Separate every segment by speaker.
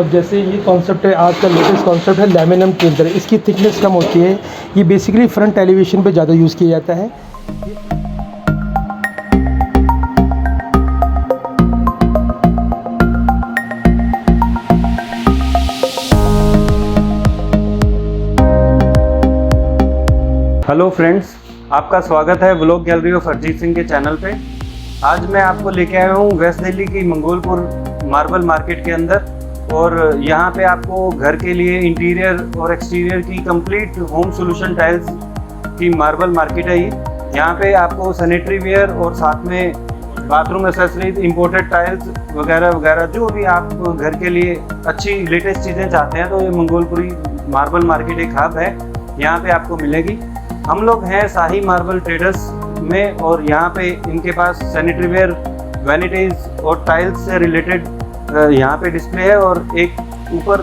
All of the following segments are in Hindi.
Speaker 1: अब जैसे ये कॉन्सेप्ट है, आज का लेटेस्ट कॉन्सेप्ट है लैमिनम के अंदर, इसकी थिकनेस कम होती है। ये बेसिकली फ्रंट एलिवेशन पे ज़्यादा यूज़ किया जाता है।
Speaker 2: हेलो फ्रेंड्स, आपका स्वागत है vlog gallery of Arijit Singh के चैनल पे। आज मैं आपको लेके आया हूँ वेस्ट दिल्ली की मंगोलपुर मार्बल मार्केट के अंदर, और यहाँ पे आपको घर के लिए इंटीरियर और एक्सटीरियर की कंप्लीट होम सॉल्यूशन टाइल्स की मार्बल मार्केट है ये। यहाँ पे आपको सैनिटरी वेयर और साथ में बाथरूम एसेसरीज, इंपोर्टेड टाइल्स वगैरह वगैरह जो भी आप घर के लिए अच्छी लेटेस्ट चीज़ें चाहते हैं तो ये मंगोलपुरी मार्बल मार्केट एक हब है, यहाँ पे आपको मिलेगी। हम लोग हैं शाही मार्बल ट्रेडर्स में, और यहाँ पे इनके पास सैनिटरी वेयर, वैनिटीज़ और टाइल्स से रिलेटेड यहाँ पे डिस्प्ले है, और एक ऊपर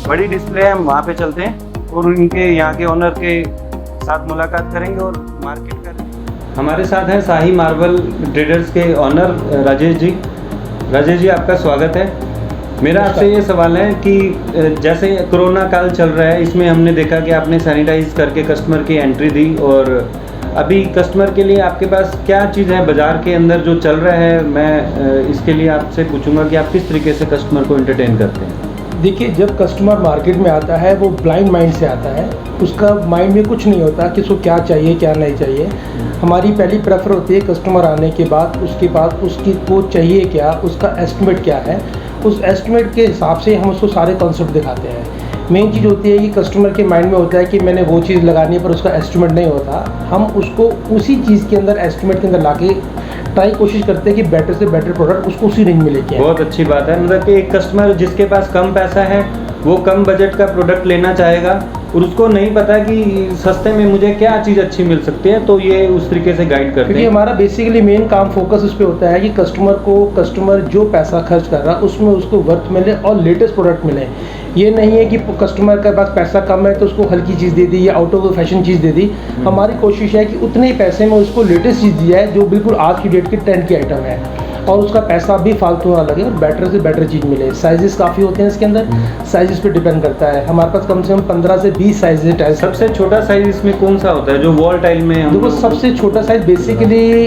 Speaker 2: बड़ी डिस्प्ले है। हम वहाँ पे चलते हैं और इनके यहाँ के ओनर के साथ मुलाकात करेंगे और मार्केट करेंगे। हमारे साथ हैं शाही मार्बल ट्रेडर्स के ओनर राजेश जी। राजेश जी, आपका स्वागत है। मेरा आपसे ये सवाल है कि जैसे कोरोना काल चल रहा है, इसमें हमने देखा कि आपने सैनिटाइज करके कस्टमर की एंट्री दी, और अभी कस्टमर के लिए आपके पास क्या चीज़ है बाज़ार के अंदर जो चल रहा है, मैं इसके लिए आपसे पूछूंगा कि आप किस तरीके से कस्टमर को एंटरटेन करते हैं।
Speaker 1: देखिए, जब कस्टमर मार्केट में आता है वो ब्लाइंड माइंड से आता है, उसका माइंड में कुछ नहीं होता कि उसको क्या चाहिए क्या नहीं चाहिए। हमारी पहली प्रेफर होती है कस्टमर आने के बाद, उसके बाद उसकी को चाहिए क्या, उसका एस्टिमेट क्या है, उस एस्टिमेट के हिसाब से हम उसको सारे कॉन्सेप्ट दिखाते हैं। मेन चीज़ होती है कि कस्टमर के माइंड में होता है कि मैंने वो चीज़ लगानी है पर उसका एस्टिमेट नहीं होता। हम उसको उसी चीज़ के अंदर एस्टिमेट के अंदर लाके ट्राई कोशिश करते हैं कि बेटर से बेटर प्रोडक्ट उसको उसी रेंज में लेके आए।
Speaker 2: बहुत अच्छी बात है, मतलब कि एक कस्टमर जिसके पास कम पैसा है वो कम बजट का प्रोडक्ट लेना चाहेगा, और उसको नहीं पता कि सस्ते में मुझे क्या चीज़ अच्छी मिल सकती है, तो ये उस तरीके से गाइड करते हैं।
Speaker 1: क्योंकि हमारा बेसिकली मेन काम फोकस उस पर होता है कि कस्टमर जो पैसा खर्च कर रहा है उसमें उसको वर्थ मिले और लेटेस्ट प्रोडक्ट मिले। ये नहीं है कि कस्टमर के पास पैसा कम है तो उसको हल्की चीज़ दे दी या आउट ऑफ फैशन चीज़ दे दी। हमारी कोशिश है कि उतने ही पैसे में उसको लेटेस्ट चीज़ दी जाए जो बिल्कुल आज की डेट की ट्रेंड की आइटम है, और उसका पैसा भी फालतू ना लगे और बेटर से बेटर चीज़ मिले। साइजेस काफ़ी होते हैं इसके अंदर, साइजेस पे डिपेंड करता है। हमारे पास कम से कम 15 से 20 साइज है टाइल्स।
Speaker 2: सबसे छोटा साइज इसमें कौन सा होता है जो वॉल टाइल में?
Speaker 1: देखो, सबसे छोटा साइज बेसिकली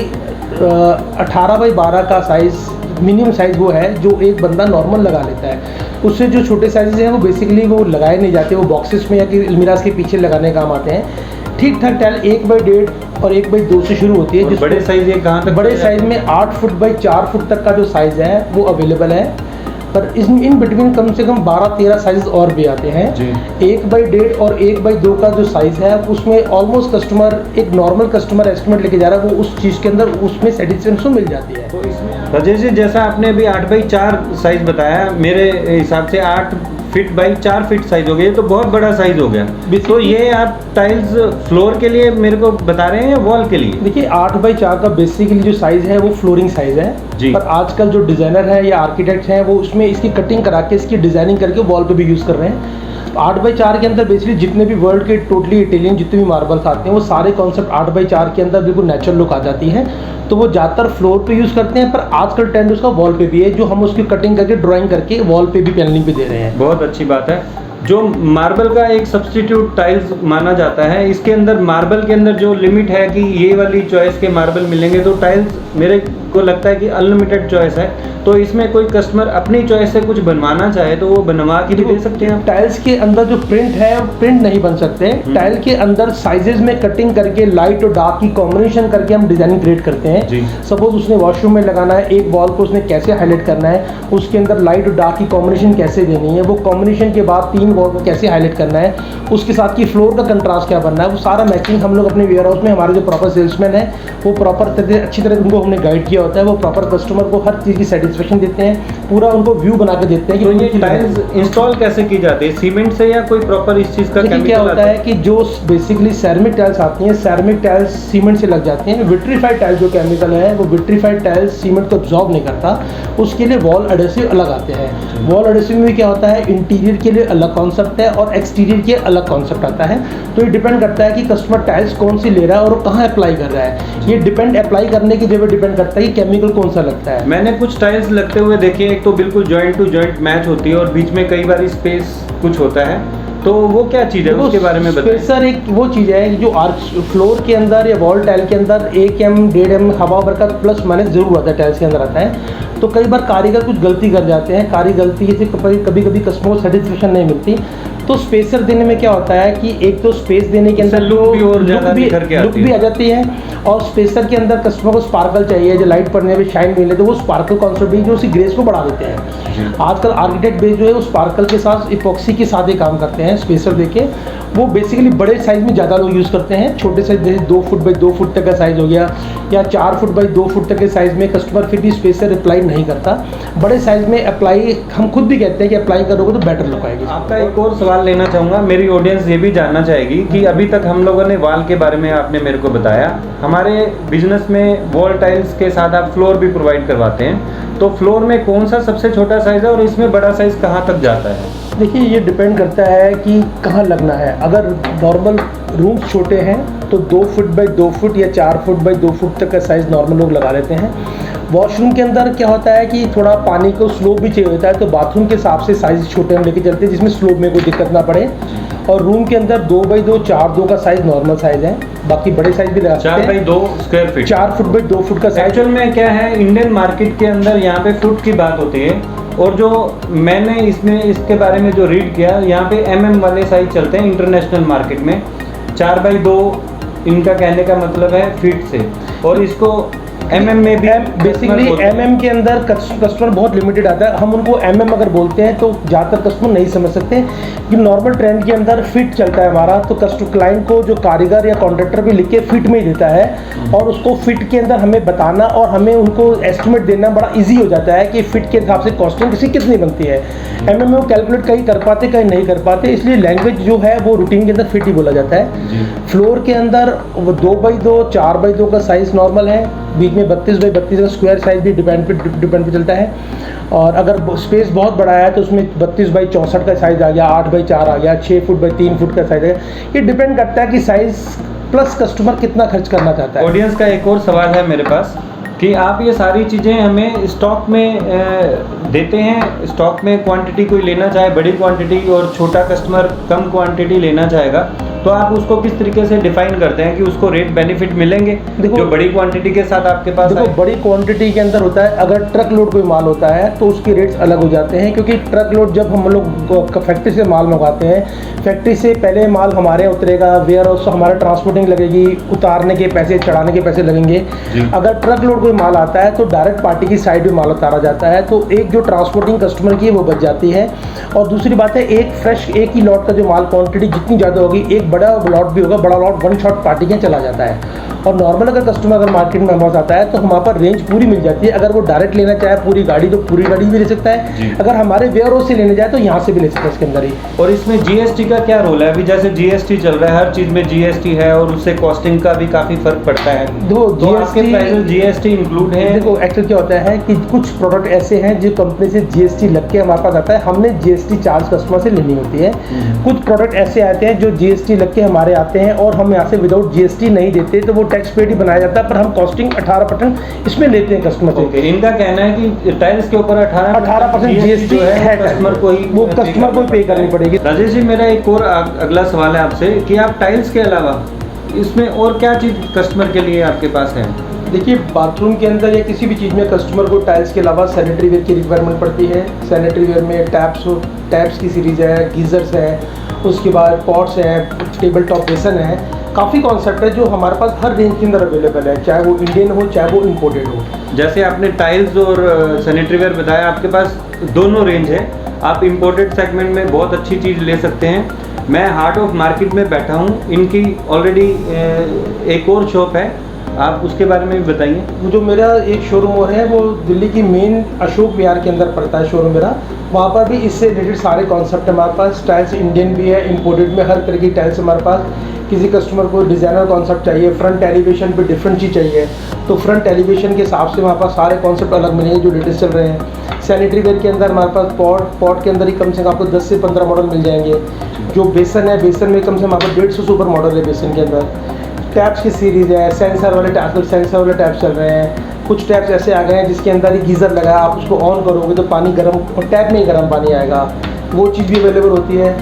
Speaker 1: 18 बाई 12 का साइज़ मिनिमम साइज़ वो है जो एक बंदा नॉर्मल लगा लेता है। उससे जो छोटे साइज़ हैं वो बेसिकली वो लगाए नहीं जाते, वो बॉक्सेस में या कि अलमीराज के पीछे लगाने काम आते हैं। ठीक ठाक टाइल 1 बाई 1.5 और 1 बाई 2 से शुरू होती है।
Speaker 2: बड़े साइज ये कहाँ तक?
Speaker 1: बड़े साइज में 8 फुट बाई 4 फुट तक का जो साइज़ है वो अवेलेबल है, पर इन बिटवीन कम से कम 12-13 साइज और भी आते हैं। 1 बाई 1.5 और 1 बाई 2 का जो साइज़ है उसमें ऑलमोस्ट कस्टमर, एक नॉर्मल कस्टमर एस्टिमेट लेके जा रहा है, वो उस चीज़ के अंदर उसमें सेटिस्फेक्शन मिल जाती है।
Speaker 2: तो इसमें राजेश जी, जैसा आपने अभी 8 बाई 4 साइज बताया, मेरे हिसाब से 8 फीट बाई 4 फीट साइज हो गया, तो बहुत बड़ा साइज हो गया। तो ये आप टाइल्स फ्लोर के लिए मेरे को बता रहे हैं या वॉल के लिए?
Speaker 1: देखिए, 8 बाई 4 का बेसिकली जो साइज़ है वो फ्लोरिंग साइज़ है जी। पर आजकल जो डिज़ाइनर है या आर्किटेक्ट हैं वो उसमें इसकी कटिंग करा के इसकी डिज़ाइनिंग करके वॉल पे भी यूज़ कर रहे हैं। 8 बाई 4 के अंदर बेसिकली जितने भी वर्ल्ड के टोटली इटालियन जितने भी मार्बल्स आते हैं वो सारे कॉन्सेप्ट 8 बाई 4 के अंदर बिल्कुल नेचुरल लुक आ जाती है, तो वो ज़्यादातर फ्लोर पे यूज़ करते हैं। पर आजकल ट्रेंड उसका वॉल पे भी है, जो हम उसकी कटिंग करके ड्राइंग करके वॉल पे भी पैनलिंग पे दे रहे हैं।
Speaker 2: बहुत अच्छी बात है। जो मार्बल का एक सब्स्टिट्यूट टाइल्स माना जाता है, इसके अंदर मार्बल के अंदर जो लिमिट है कि ये वाली चॉइस के मार्बल मिलेंगे, तो टाइल्स मेरे को लगता है कि अनलिमिटेड चॉइस है। तो इसमें कोई कस्टमर अपनी चॉइस से कुछ बनवाना चाहे तो वो बनवा के भी दे सकते हैं।
Speaker 1: टाइल्स के अंदर जो प्रिंट है वो प्रिंट नहीं बन सकते। टाइल के अंदर साइजेस में कटिंग करके लाइट और डार्क की कॉम्बिनेशन करके हम डिजाइनिंग क्रिएट करते हैं। सपोज उसने वॉशरूम में लगाना है, एक वॉल को उसने कैसे हाईलाइट करना है, उसके अंदर लाइट और डार्क की कॉम्बिनेशन कैसे देनी है, वो कॉम्बिनेशन के बाद 3 वॉल को कैसे हाईलाइट करना है, उसके साथ की फ्लोर का कंट्रास्ट क्या बनना है, वो सारा मैचिंग हम लोग अपने वेयर हाउस में, हमारे जो प्रॉपर सेल्समैन है वो प्रॉपर अच्छी तरह उनको हमने गाइड किया होता है। वो प्रॉपर कस्टमर को हर चीज़ की सेटिस्फेक्शन देते हैं, पूरा उनको व्यू बना के देते हैं कि
Speaker 2: तो ये टाइल्स इंस्टॉल कैसे की जाती है, सीमेंट से या कोई प्रॉपर इस चीज़ का
Speaker 1: केमिकल? क्या होता है कि जो बेसिकली सैरामिक टाइल्स आती हैं, सैरामिक टाइल्स सीमेंट से लग जाती हैं। विट्रीफाइड टाइल्स जो केमिकल है वो विट्रीफाइड टाइल्स सीमेंट को अब्जॉर्ब नहीं करता, उसके लिए वॉल एडेसिव अलग आते हैं। वॉल एडेसिव में क्या होता है, इंटीरियर के लिए अलग कॉन्सेप्ट है और एक्सटीरियर के अलग कॉन्सेप्ट आता है। तो ये डिपेंड करता है कि कस्टमर टाइल्स कौन सी ले रहा है और वो कहाँ अप्लाई कर रहा है। ये डिपेंड अप्लाई करने की जगह डिपेंड करता है कि केमिकल कौन सा लगता है।
Speaker 2: मैंने कुछ टाइल्स लगते हुए देखे, एक तो बिल्कुल जॉइंट टू जॉइंट मैच होती है और बीच में कई बार स्पेस कुछ होता है, तो वो क्या चीज़ है उसके बारे में बताइए।
Speaker 1: स्पेसर एक वो चीज़ है जो फ्लोर के अंदर या वॉल टाइल के अंदर 1 mm 1.5 mm हवा भर का प्लस माइनस जरूर आता है, टाइल्स के अंदर आता है। तो कई बार कारीगर कुछ गलती कर जाते हैं, गलती से कभी कभी कस्टमर को सेटिस्फेक्शन नहीं मिलती। तो स्पेसर देने में क्या होता है कि एक तो स्पेस देने के अंदर
Speaker 2: लुक
Speaker 1: भी आ जाती है और स्पेसर के अंदर कस्टमर को स्पार्कल चाहिए, जो लाइट पड़ने में शाइन मिले, तो वो स्पार्कल कॉन्सेप्ट भी जो उसी ग्रेस को बढ़ा देते हैं। आजकल आर्किटेक्ट बेस जो है वो स्पार्कल के साथ इपॉक्सी के साथ ही काम करते हैं। स्पेसर देके वो बेसिकली बड़े साइज में ज़्यादा लोग यूज़ करते हैं। छोटे साइज जैसे 2 फुट बाई 2 फुट तक का साइज़ हो गया या 4 फुट बाई 2 फुट तक के साइज़ में कस्टमर फिर भी स्पेसर अप्लाई नहीं करता। बड़े साइज़ में अप्लाई हम खुद भी कहते हैं कि अप्लाई करोगे तो बेटर लुक आएगी।
Speaker 2: आपका एक और सवाल लेना चाहूँगा, मेरी ऑडियंस ये भी जानना चाहेगी कि अभी तक हम लोगों ने वॉल के बारे में आपने मेरे को बताया, हमारे बिजनेस में वॉल टाइल्स के साथ आप फ्लोर भी प्रोवाइड करवाते हैं, तो फ्लोर में कौन सा सबसे छोटा साइज़ है और इसमें बड़ा साइज़ कहाँ तक जाता है?
Speaker 1: देखिए ये डिपेंड करता है कि कहाँ लगना है। अगर नॉर्मल रूम्स छोटे हैं तो 2 फुट बाई 2 फुट या 4 फुट बाई 2 फुट तक का साइज़ नॉर्मल लोग लगा लेते हैं। वॉशरूम के अंदर क्या होता है कि थोड़ा पानी को स्लोप भी चाहिए होता है, तो बाथरूम के हिसाब से साइज़ छोटे हम लेके चलते हैं जिसमें स्लोप में कोई दिक्कत ना पड़े। और रूम के अंदर 2 बाई 2 4-2 का साइज़ नॉर्मल साइज़ है, बाकी बड़े साइज़ भी लगा सकते हैं।
Speaker 2: 4 by 2 square feet,
Speaker 1: 4 foot by 2 foot का साइज़।
Speaker 2: एक्चुअल में क्या है, इंडियन मार्केट के अंदर यहाँ पे फुट की बात होती है और जो मैंने इसमें इसके बारे में जो रीड किया, यहाँ पे mm वाले साइज चलते हैं इंटरनेशनल मार्केट में। 4 बाई 2 इनका कहने का मतलब है फीट से, और इसको mm में भी
Speaker 1: बेसिकली mm के अंदर कस्टमर बहुत लिमिटेड आता है। हम उनको mm अगर बोलते हैं तो ज़्यादातर कस्टमर नहीं समझ सकते कि नॉर्मल ट्रेंड के अंदर फिट चलता है हमारा, तो कस्टमर क्लाइंट को जो कारीगर या कॉन्ट्रैक्टर भी लिख के फिट में ही देता है और उसको फिट के अंदर हमें बताना और हमें उनको एस्टिमेट देना बड़ा ईजी हो जाता है कि फिट के हिसाब से कॉस्टिंग किसी कितनी बनती है। mm में वो कैलकुलेट कहीं कर पाते कहीं नहीं कर पाते, इसलिए लैंग्वेज जो है वो रूटीन के अंदर फिट ही बोला जाता है। फ्लोर के अंदर 2 बाई 2 4 बाई 2 का साइज़ नॉर्मल है, बीच में 32 बाई 32 का स्क्वायर साइज भी डिपेंड पे चलता है। और अगर स्पेस बहुत बड़ा है तो उसमें 32 बाई 64 का साइज़ आ गया, 8 बाई 4 आ गया, 6 फुट बाई 3 फुट का साइज़ है। ये डिपेंड करता है कि साइज़ प्लस कस्टमर कितना खर्च करना चाहता है।
Speaker 2: ऑडियंस का एक और सवाल है मेरे पास कि आप ये सारी चीज़ें हमें स्टॉक में देते हैं, स्टॉक में क्वांटिटी कोई लेना चाहे बड़ी क्वांटिटी और छोटा कस्टमर कम क्वांटिटी लेना चाहेगा, तो आप उसको किस तरीके से डिफाइन करते हैं कि उसको रेट बेनिफिट मिलेंगे
Speaker 1: देखो,
Speaker 2: जो बड़ी क्वांटिटी के साथ आपके पास
Speaker 1: देखो बड़ी क्वांटिटी के अंदर होता है, अगर ट्रक लोड कोई माल होता है तो उसके रेट्स अलग हो जाते हैं, क्योंकि ट्रक लोड जब हम लोग फैक्ट्री से माल मंगाते हैं, फैक्ट्री से पहले माल हमारे उतरेगा, वेयर हाउस हमारा ट्रांसपोर्टिंग लगेगी, उतारने के पैसे चढ़ाने के पैसे लगेंगे। अगर ट्रक लोड कोई माल आता है तो डायरेक्ट पार्टी की साइड में माल उतारा जाता है, तो एक जो ट्रांसपोर्टिंग कस्टमर की है वो बच जाती है। और दूसरी बात है, एक ही लॉट का जो माल क्वांटिटी जितनी ज़्यादा होगी, एक बड़ा लॉट भी होगा, बड़ा लॉट 1 शॉट पार्टी के चला जाता है। और नॉर्मल अगर कस्टमर अगर मार्केट में हमारे आता है तो हमारे पर रेंज पूरी मिल जाती है। अगर वो डायरेक्ट लेना चाहे पूरी गाड़ी तो पूरी गाड़ी भी ले सकता है, अगर हमारे वेयर हाउस से लेने जाए तो यहाँ से भी ले सकता है इसके अंदर ही।
Speaker 2: और इसमें जीएसटी का क्या रोल है? अभी जैसे जीएसटी चल रहा है, हर चीज़ में जीएसटी है और उससे कॉस्टिंग का भी काफ़ी फर्क पड़ता है।
Speaker 1: तो
Speaker 2: आपके प्राइस जीएसटी इंक्लूड है?
Speaker 1: देखो एक्चुअल क्या होता है कि कुछ प्रोडक्ट ऐसे हैं जो कंपनी से जीएसटी लग के हमारे पास आता है, हमने जीएसटी चार्ज कस्टमर से लेनी होती है। कुछ प्रोडक्ट ऐसे आते हैं जो जीएसटी लग के हमारे आते हैं और हम यहाँ से विदाउट जीएसटी नहीं देते, तो वो टैक्स पेड ही बनाया जाता है, पर हम कॉस्टिंग 18% इसमें लेते हैं कस्टमर से।
Speaker 2: इनका कहना है कि टाइल्स के ऊपर 18%
Speaker 1: जीएसटी है,
Speaker 2: कस्टमर को ही
Speaker 1: वो कस्टमर को पे करनी पड़ेगी।
Speaker 2: राजेश जी, मेरा एक और अगला सवाल है आपसे कि आप टाइल्स के अलावा इसमें और क्या चीज़ कस्टमर के लिए आपके पास है?
Speaker 1: देखिए बाथरूम के अंदर या किसी भी चीज़ में कस्टमर को टाइल्स के अलावा सैनिटरी वेयर की रिक्वायरमेंट पड़ती है। सैनिटरी वेयर में टैप्स की सीरीज़ है, गीज़र्स है, उसके बाद पॉट्स हैं, टेबल टॉप बेसन है, काफ़ी कॉन्सेप्ट है जो हमारे पास हर रेंज के अंदर अवेलेबल है, चाहे वो इंडियन हो चाहे वो इम्पोर्टेड हो।
Speaker 2: जैसे आपने टाइल्स और सैनिटरी वेयर बताया, आपके पास दोनों रेंज है, आप इम्पोर्टेड सेगमेंट में बहुत अच्छी चीज़ ले सकते हैं। मैं हार्ट ऑफ मार्केट में बैठा हूँ, इनकी ऑलरेडी एक और शॉप है, आप उसके बारे में भी बताइए।
Speaker 1: जो मेरा एक शोरूम और है वो दिल्ली की मेन अशोक विहार के अंदर पड़ता है शोरूम मेरा, वहाँ पर भी इससे रिलेटेड सारे कॉन्सेप्ट हमारे पास। टाइल्स इंडियन भी है, इम्पोर्टेड में हर तरह की टाइल्स हमारे पास। किसी कस्टमर को डिज़ाइनर कॉन्सेप्ट चाहिए, फ्रंट एलिवेशन पे डिफरेंट चीज़ चाहिए तो फ्रंट एलिवेशन के हिसाब से हमारे पास सारे कॉन्सेप्ट अलग मिलेंगे जो लेटेस्ट चल रहे हैं। सैनिटरी वेयर के अंदर हमारे पास पॉट के अंदर ही कम से कम आपको 10 से 15 मॉडल मिल जाएंगे। जो बेसन है, बेसन में कम से कम आपको 150 से ऊपर मॉडल है बेसन के अंदर। टैप्स की सीरीज़ है, सेंसर वाले टैप्स चल रहे हैं। कुछ टैप्स ऐसे आ गए हैं जिसके अंदर ही गीज़र लगा है, आप उसको ऑन करोगे तो पानी गर्म, टैप में ही गर्म पानी आएगा, वो चीज़ भी अवेलेबल होती है।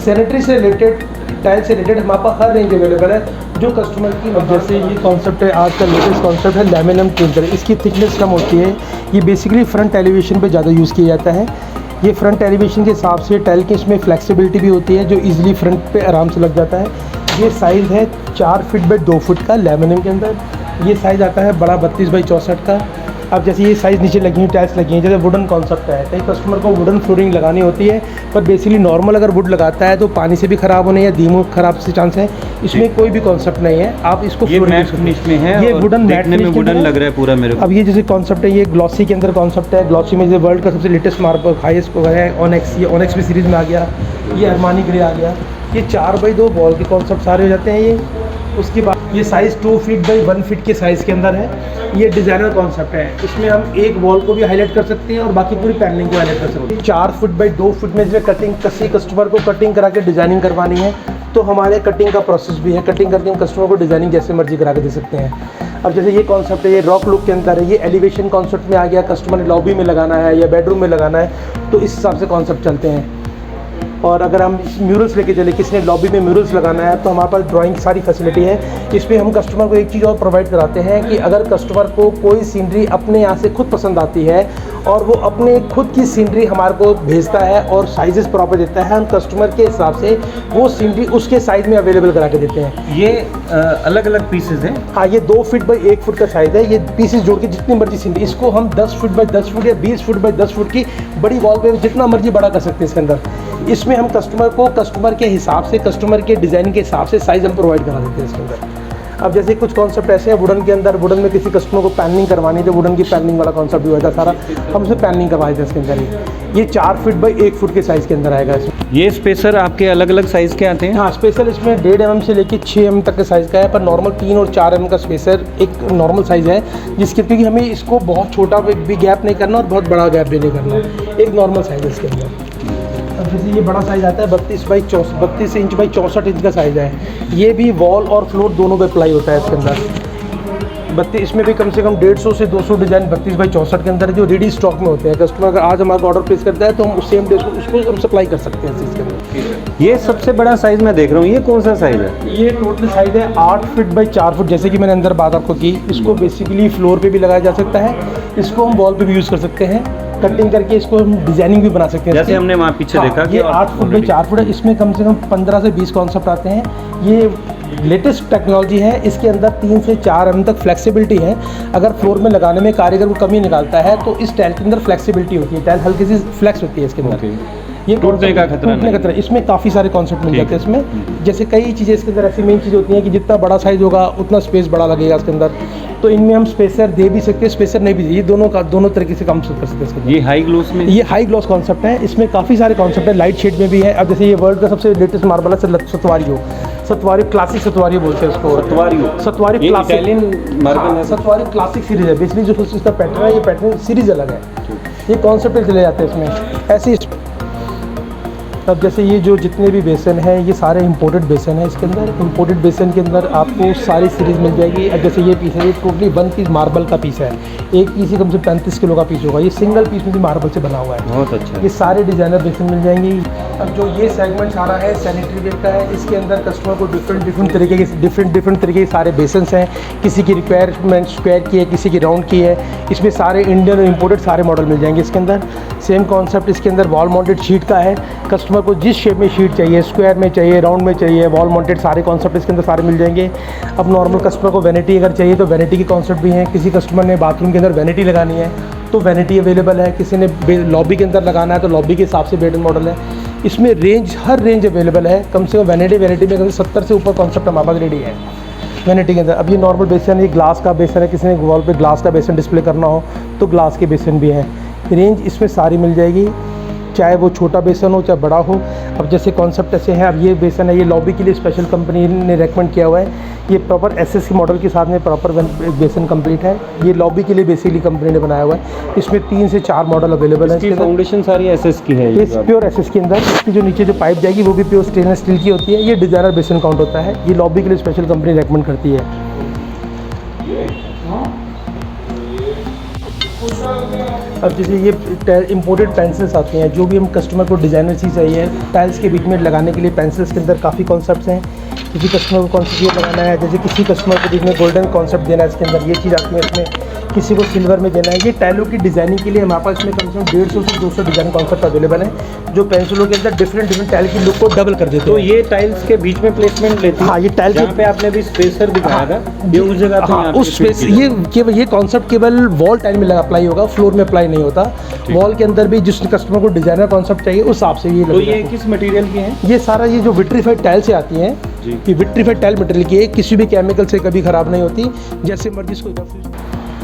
Speaker 1: सैनिटरी से रिलेटेड, टाइल से रिलेटेड हमारे पास हर रेंज अवेलेबल है जो कस्टमर की। अब जैसे ये कॉन्सेप्ट है, आज का लेटेस्ट कॉन्सेप्ट है लैमिनम क्लिंकर। इसकी थिकनेस कम होती है, ये बेसिकली फ्रंट एलिवेशन पे ज़्यादा यूज़ किया जाता है। ये फ्रंट एलिवेशन के हिसाब से टाइल की इसमें फ्लेक्सिबिलिटी भी होती है जो इजीली फ्रंट पे आराम से लग जाता है। ये साइज़ है 4 फीट बाई 2 फुट का लैमिनम के अंदर। ये साइज़ आता है बड़ा 32 बाई 64 का। अब जैसे ये साइज़ नीचे लगी हुई टाइल्स लगी हैं, जैसे वुडन कॉन्सेप्ट है, कई कस्टमर को वुडन फ्लोरिंग लगानी होती है, पर बेसिकली नॉर्मल अगर वुड लगाता है तो पानी से भी ख़राब होने या दीमों ख़राब से चांस है। इसमें कोई भी कॉन्सेप्ट नहीं है, आप इसको
Speaker 2: ये मैट फिनिश में है,
Speaker 1: ये वुडन मैट
Speaker 2: में वुडन लग रहा है पूरा मेरे को।
Speaker 1: अब ये जैसे कॉन्सेप्ट है, ये ग्लॉसी के अंदर कॉन्सेप्ट है। ग्लॉसी में जैसे वर्ल्ड का सबसे लेटेस्ट मार्बल हाईएस्ट है ऑनेक्स, ये ऑनेक्स भी सीरीज़ में आ गया। ये अरमानी ग्रे आ गया। ये 4 बाई 2 वॉल के कॉन्सेप्ट सारे हो जाते हैं ये। उसके बाद ये साइज़ 2 फीट बाई 1 फीट के साइज़ के अंदर है। ये डिज़ाइनर कॉन्सेप्ट है, इसमें हम एक वॉल को भी हाईलाइट कर सकते हैं और बाकी पूरी पैनलिंग को हाईलाइट कर सकते हैं। 4 फुट बाई 2 फुट में इसमें कस्टमर को कटिंग करा के डिज़ाइनिंग करवानी है तो हमारे कटिंग का प्रोसेस भी है। कटिंग करके हम कस्टमर को डिज़ाइनिंग जैसे मर्जी करा के दे सकते हैं। अब जैसे ये कॉन्सेप्ट है, ये रॉक लुक के अंदर है, ये एलिवेशन कॉन्सेप्ट में आ गया। कस्टमर ने लॉबी में लगाना है या बेडरूम में लगाना है तो इस हिसाब से कॉन्सेप्ट चलते हैं। और अगर हम म्यूरल्स लेके चले, किसी ने लॉबी में म्यूरल्स लगाना है तो हमारे पास ड्राइंग की सारी फैसिलिटी है। इसमें हम कस्टमर को एक चीज़ और प्रोवाइड कराते हैं कि अगर कस्टमर को कोई सीनरी अपने यहाँ से खुद पसंद आती है और वो अपने खुद की सीनरी हमारे को भेजता है और साइजेस प्रॉपर देता है, हम कस्टमर के हिसाब से वो सीनरी उसके साइज़ में अवेलेबल करा के देते हैं।
Speaker 2: ये अलग अलग पीसेज हैं।
Speaker 1: हाँ, ये 2 फीट बाई 1 फुट का साइज़ है। ये पीसेस जोड़ के जितनी मर्जी सीनरी, इसको हम 10 फुट बाई 10 फुट या 20 फुट बाई 10 फुट की बड़ी वॉल पे जितना मर्जी बड़ा कर सकते हैं इसके अंदर। इसमें हम कस्टमर को कस्टमर के हिसाब से, कस्टमर के डिज़ाइन के हिसाब से साइज़ हम प्रोवाइड करा देते हैं इसके अंदर। अब जैसे कुछ कॉन्सेप्ट ऐसे हैं वुडन के अंदर, वुडन में किसी कस्टमर को पैनलिंग करवानी है तो वुडन की पैनलिंग वाला कॉन्सेप्ट भी होता है सारा, हम उसे पैनलिंग करवा देते हैं इसके अंदर। ये 4 फीट बाई 1 फुट के साइज़ के अंदर आएगा इसमें।
Speaker 2: ये स्पेसर आपके अलग अलग साइज़ के आते हैं?
Speaker 1: हाँ, स्पेसर इसमें 1.5 mm से लेकर 6 mm तक के साइज़ का है, पर नॉर्मल 3 और 4 mm का स्पेसर एक नॉर्मल साइज़ है, जिसके क्योंकि हमें इसको बहुत छोटा भी गैप नहीं करना और बहुत बड़ा गैप भी नहीं करना, एक नॉर्मल साइज़ है इसके अंदर। अब जैसे ये बड़ा साइज़ आता है 32 इंच बाई 64 इंच का साइज़ है। ये भी वॉल और फ्लोर दोनों पे अप्लाई होता है इसके अंदर। 32 इसमें भी कम से कम 150 से 200 डिज़ाइन 32 बाई 64 के अंदर जो रेडी स्टॉक में होते हैं। कस्टमर अगर आज हमारा ऑर्डर प्लेस करता है तो हम उस सेम डे उसको हम सप्लाई कर सकते हैं इसके अंदर।
Speaker 2: ये सबसे बड़ा साइज़ मैं देख रहा हूँ, ये कौन सा साइज़ है?
Speaker 1: ये टोटल साइज़ है 8 फीट बाई 4 फुट। जैसे कि मैंने अंदर बात आपको की, इसको बेसिकली फ्लोर पे भी लगाया जा सकता है, इसको हम वॉल पे भी यूज़ कर सकते हैं। कटिंग करके इसको हम डिजाइनिंग भी बना सकते हैं,
Speaker 2: जैसे हमने वहाँ पीछे देखा कि
Speaker 1: ये 8 फुट बाई 4 फुट है। इसमें कम से कम 15 से 20 कॉन्सेप्ट आते हैं। ये लेटेस्ट टेक्नोलॉजी है, इसके अंदर 3 से 4 mm तक फ्लेक्सिबिलिटी है। अगर फ्लोर में लगाने में कारीगर को कमी निकालता है तो इस टाइल के अंदर फ्लेक्सिबिलिटी होती है, टाइल हल्की सी फ्लेक्स होती है इसके अंदर। ये
Speaker 2: टूटने का खतरा नहीं।
Speaker 1: इसमें काफ़ी सारे कॉन्सेप्ट मिल जाते हैं इसमें। जैसे कई चीज़ें इसके अंदर ऐसी मेन चीज़ होती हैं कि जितना बड़ा साइज़ होगा उतना स्पेस बड़ा लगेगा इसके अंदर, तो इनमें हम स्पेसर दे भी सकते हैं, स्पेसर नहीं भी, ये दोनों तरीके से काम कर सकते हैं।
Speaker 2: ये हाई ग्लोस में,
Speaker 1: ये हाई ग्लॉस कॉन्सेप्ट है, इसमें काफ़ी सारे कॉन्सेप्ट है, लाइट शेड में भी है। अब जैसे ये वर्ल्ड का सबसे लेटेस्ट मार्बल है सतवारियो, क्लासिक सतवारियो बोलते हैं उसको। सतवारी क्लासिक
Speaker 2: इटालियन मार्बल है।
Speaker 1: सतवारी क्लासिक सीरीज है, बेसिकली जो इसका पैटर्न है, ये पैटर्न सीरीज अलग है, ये कॉन्सेप्ट चले जाते हैं इसमें ऐसे। अब जैसे ये जो जितने भी बेसन हैं ये सारे इंपोर्टेड बेसन है। इसके अंदर इंपोर्टेड बेसन के अंदर आपको सारी सीरीज़ मिल जाएगी। अब जैसे ये पीस है, ये टोटली 1 पीस मार्बल का पीस है, एक पीस ही कम से 35 किलो का पीस होगा। ये सिंगल पीस में भी मार्बल से बना हुआ है,
Speaker 2: बहुत अच्छा।
Speaker 1: ये सारे डिज़ाइनर बेसन मिल जाएंगी। अब जो ये सेगमेंट सारा है सैनिटरी वेयर का है, इसके अंदर कस्टमर को डिफरेंट तरीके के सारे बेसन्स हैं। किसी की रिक्वायरमेंट स्क्वायर की है, किसी की राउंड की है। इसमें सारे इंडियन और इम्पोर्टेड सारे मॉडल मिल जाएंगे इसके अंदर। सेम कॉन्सेप्ट इसके अंदर वॉल माउंटेड शीट का है। कस्टमर को जिस शेप में शीट चाहिए, स्क्वायर में चाहिए, राउंड में चाहिए, वॉल माउंटेड सारे कॉन्सेप्ट इसके अंदर सारे मिल जाएंगे। अब नॉर्मल कस्टमर को वैनिटी अगर चाहिए तो वैनिटी के कॉन्सेप्ट भी हैं। किसी कस्टमर ने बाथरूम के अंदर वैनिटी लगानी है तो वैनिटी अवेलेबल है। किसी ने लॉबी के अंदर लगाना है तो लॉबी के हिसाब से बेड मॉडल है। इसमें हर रेंज अवेलेबल है। कम से कम वैनिटी में कम से 70 से ऊपर कॉन्सेप्ट हमारे पास रेडी है वैनिटी के अंदर। अब ये नॉर्मल बेसन, ये ग्लास का बेसन है, किसी ने वॉल पे ग्लास का बेसन डिस्प्ले करना हो तो ग्लास के बेसन भी हैं। रेंज इसमें सारी मिल जाएगी, चाहे वो छोटा बेसन हो चाहे बड़ा हो। अब जैसे कॉन्सेप्ट ऐसे हैं, अब ये बेसन है, ये लॉबी के लिए स्पेशल कंपनी ने रेकमेंड किया हुआ है ये प्रॉपर एसएस मॉडल के साथ में प्रॉपर बेसन कंप्लीट है। ये लॉबी के लिए बेसिकली कंपनी ने बनाया हुआ है। इसमें 3 से 4 मॉडल अवेलेबल है।
Speaker 2: इसकी फाउंडेशन सारी एसएस की है।
Speaker 1: ये प्योर एसएस के अंदर इसकी जो नीचे जो पाइप जाएगी वो भी प्योर स्टेनलेस स्टील की होती है। ये डिजाइनर बेसन काउंट होता है। ये लॉबी के लिए स्पेशल कंपनी रेकमेंड करती है। अब जैसे ये इम्पोर्टेड पेंसिल्स आते हैं, जो भी हम कस्टमर को डिज़ाइनर चीज़ चाहिए टाइल्स के बीच में लगाने के लिए पेंसिल्स के अंदर काफ़ी कॉन्सेप्ट्स हैं। किसी कस्टमर को कौन सी चीज़ लगाना है, जैसे किसी कस्टमर को बीच में गोल्डन कॉन्सेप्ट देना है, इसके अंदर ये चीज़ आती है। इसमें किसी को सिल्वर में देना है। ये टाइलों की डिज़ाइनिंग के लिए हमारे पास इसमें कम से कम 150 से 200 डिज़ाइन कॉन्सेप्ट अवेलेबल है, जो पेंसिलों के अंदर डिफरेंट टाइल की लुक को डबल कर देते हैं।
Speaker 2: तो ये टाइल्स के बीच में प्लेसमेंट लेती है।
Speaker 1: हाँ, ये टाइल
Speaker 2: जहाँ पे आपने भी स्पेसर दिखाया था, ये उस जगह पे यहाँ पे
Speaker 1: उस स्पेस ये कॉन्सेप्ट केवल वॉल टाइल में अप्लाई होगा, फ्लोर में अप्लाई नहीं होता। वॉल के अंदर भी जिस कस्टमर को डिजाइनर कॉन्सेप्ट चाहिए उस हिसाब से ये
Speaker 2: तो ये किस मटेरियल की है?
Speaker 1: ये सारा ये जो विट्रीफाइड टाइल से आती हैं, ये विट्रीफाइड टाइल मटेरियल की है, किसी भी केमिकल से कभी खराब नहीं होती, जैसे मर्जी इसको।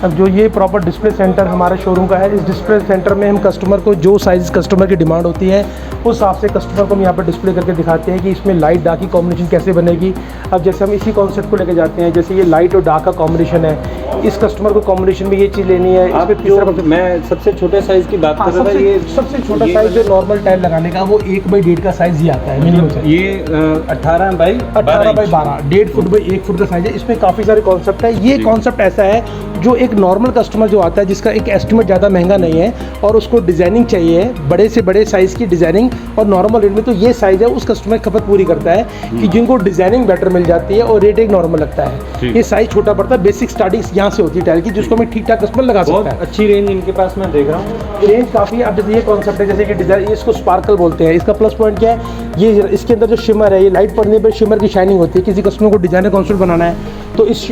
Speaker 1: अब जो ये प्रॉपर डिस्प्ले सेंटर हमारे शोरूम का है, इस डिस्प्ले सेंटर में हम कस्टमर को जो साइज़ कस्टमर की डिमांड होती है उस हिसाब से कस्टमर को हम यहाँ पर डिस्प्ले करके दिखाते हैं कि इसमें लाइट डार्क की कॉम्बिनेशन कैसे बनेगी। अब जैसे हम इसी कॉन्सेप्ट को लेके जाते हैं, जैसे ये लाइट और डार्क का कॉम्बिनेशन है, इस कस्टमर को कॉम्बिनेशन में ये चीज़ लेनी है।
Speaker 2: आप जो मैं सबसे छोटे साइज़ की बात कर रहा था, ये
Speaker 1: सबसे छोटा साइज़ जो नॉर्मल टाइल लगाने का वो 1/1.5 का साइज़ ही आता है मिनिमम साइज।
Speaker 2: ये 18 बाई
Speaker 1: 12 1.5 फुट बाई 1 फुट का साइज़ है। इसमें काफ़ी सारे कॉन्सेप्ट है। ये कॉन्सेप्ट ऐसा है जो एक नॉर्मल कस्टमर जो आता है जिसका एक एस्टिमेट ज़्यादा महंगा नहीं है और उसको डिज़ाइनिंग चाहिए, बड़े से बड़े साइज़ की डिज़ाइनिंग और नॉर्मल रेट में, तो ये साइज़ है उस कस्टमर की खपत पूरी करता है कि जिनको डिज़ाइनिंग बेटर मिल जाती है और रेट एक नॉर्मल लगता है। ये साइज़ छोटा पड़ता है, बेसिक स्टार्टिंग यहाँ से होती है टाइल की, जिसको मैं ठीक ठाक कस्टमर लगा सकता है।
Speaker 2: अच्छी रेंज इनके पास मैं देख रहा हूँ,
Speaker 1: रेंज काफ़ी है। अब जैसे ये कॉन्सेप्ट है, जैसे कि डिज़ाइन, इसको स्पार्कल बोलते हैं। इसका प्लस पॉइंट क्या है, ये इसके अंदर जो शिमर है, ये लाइट पड़ने पर शिमर की शाइनिंग होती है। किसी कस्टमर को डिज़ाइनर कॉन्सेप्ट बनाना है तो इस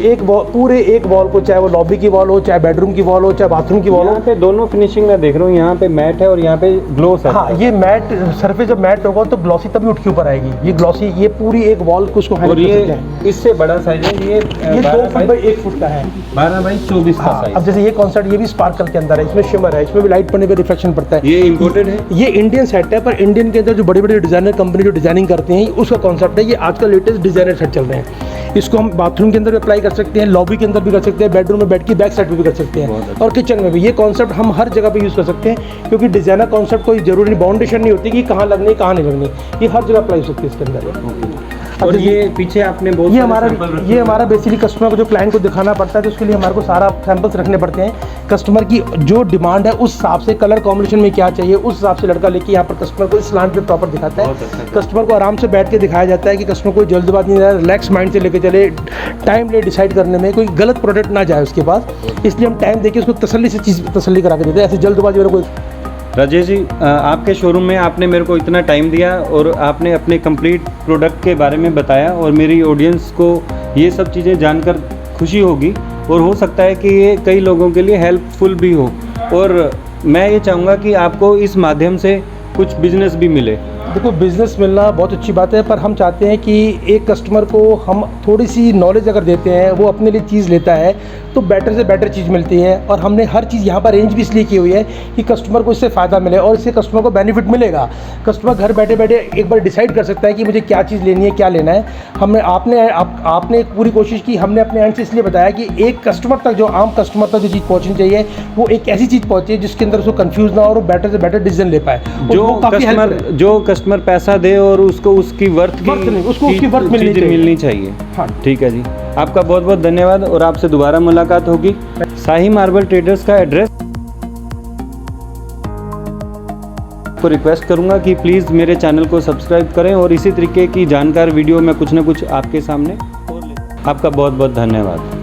Speaker 1: पूरे एक वॉल को, चाहे वो लॉबी की वॉल हो, चाहे बेडरूम की वॉल हो, चाहे बाथरूम की वॉल हो,
Speaker 2: यहाँ पे दोनों फिनिशिंग मैं देख रहा हूँ। यहाँ पे मैट है और यहाँ पे ग्लोस है।
Speaker 1: हाँ, ये मैट सरफेस जब मैट होगा तो ग्लॉसी तभी उठ के ऊपर आएगी। ये ग्लॉसी, ये पूरी एक वॉल को उसको
Speaker 2: और ये इससे बड़ा साइज है, ये
Speaker 1: 2 फुट बाई 1 फुट का है,
Speaker 2: 12 बाई 24 का साइज।
Speaker 1: अब जैसे ये कॉन्सेप्ट, ये भी स्पार्कल के अंदर है, इसमें शिमर है, इसमें भी लाइट पड़ने पर रिफ्लेक्शन पड़ता है।
Speaker 2: ये इंपोर्टेड है,
Speaker 1: ये इंडियन सेट है, पर इंडियन के अंदर जो बड़ी बड़ी डिजाइनर कंपनी जो डिजाइनिंग करती हैं उसका कॉन्सेप्ट है। ये आजकल लेटेस्ट डिजाइनर सेट चल रहे हैं। इसको हम बाथरूम के अंदर भी अप्लाई कर सकते हैं, लॉबी के अंदर भी कर सकते हैं, बेडरूम में बेड की बैक साइड पे भी कर सकते हैं और किचन में भी। ये कॉन्सेप्ट हम हर जगह पे यूज़ कर सकते हैं, क्योंकि डिजाइनर कॉन्सेप्ट कोई जरूरी बाउंडेशन नहीं होती कि कहाँ लगनी कहाँ नहीं लगनी, ये हर जगह अप्लाई हो सकती है इसके अंदर।
Speaker 2: और ये पीछे आपने बहुत
Speaker 1: ये हमारा बेसिकली कस्टमर को जो क्लाइंट को दिखाना पड़ता है, तो उसके लिए हमारे को सारा सैंपल्स रखने पड़ते हैं। कस्टमर की जो डिमांड है उस हिसाब से, कलर कॉम्बिनेशन में क्या चाहिए उस हिसाब से लड़का लेके यहाँ पर कस्टमर को इस स्लांट पे प्रॉपर दिखाता है। कस्टमर को आराम से बैठ के दिखाया जाता है कि कस्टमर को जल्दबाजी नहीं रहा, रिलैक्स माइंड से लेके चले, टाइम ले डिसाइड करने में कोई गलत प्रोडक्ट ना जाए उसके पास, इसलिए हम टाइम देके उसको तसल्ली से चीज़ तसल्ली करा के देते हैं। ऐसे जल्दबाजी वाला कोई।
Speaker 2: राजेश जी, आपके शोरूम में आपने मेरे को इतना टाइम दिया और आपने अपने कंप्लीट प्रोडक्ट के बारे में बताया, और मेरी ऑडियंस को ये सब चीज़ें जानकर खुशी होगी और हो सकता है कि ये कई लोगों के लिए हेल्पफुल भी हो। और मैं ये चाहूँगा कि आपको इस माध्यम से कुछ बिजनेस भी मिले।
Speaker 1: देखो, बिज़नेस मिलना बहुत अच्छी बात है, पर हम चाहते हैं कि एक कस्टमर को हम थोड़ी सी नॉलेज अगर देते हैं, वो अपने लिए चीज़ लेता है तो बेटर से बेटर चीज़ मिलती है। और हमने हर चीज़ यहाँ पर अरेंज भी इसलिए की हुई है कि कस्टमर को इससे फ़ायदा मिले और इससे कस्टमर को बेनिफिट मिलेगा। कस्टमर घर बैठे बैठे एक बार डिसाइड कर सकता है कि मुझे क्या चीज़ लेनी है, क्या लेना है। आपने एक पूरी कोशिश की, हमने अपने एंड से इसलिए बताया कि एक कस्टमर तक, जो आम कस्टमर तक जो चीज़ पहुँचनी चाहिए, वो एक ऐसी चीज़ पहुँचे जिसके अंदर उसको कंफ्यूज ना हो और बेटर से बेटर डिसीजन ले पाए।
Speaker 2: जो कस्टमर पैसा दे और उसको उसकी उसकी वर्थ मिलनी चाहिए।
Speaker 1: हाँ,
Speaker 2: ठीक है जी, आपका बहुत बहुत धन्यवाद और आपसे दोबारा मुलाकात होगी। शाही मार्बल ट्रेडर्स का एड्रेस को रिक्वेस्ट करूंगा कि प्लीज़ मेरे चैनल को सब्सक्राइब करें और इसी तरीके की जानकार वीडियो में कुछ ना कुछ आपके सामने। आपका बहुत बहुत धन्यवाद।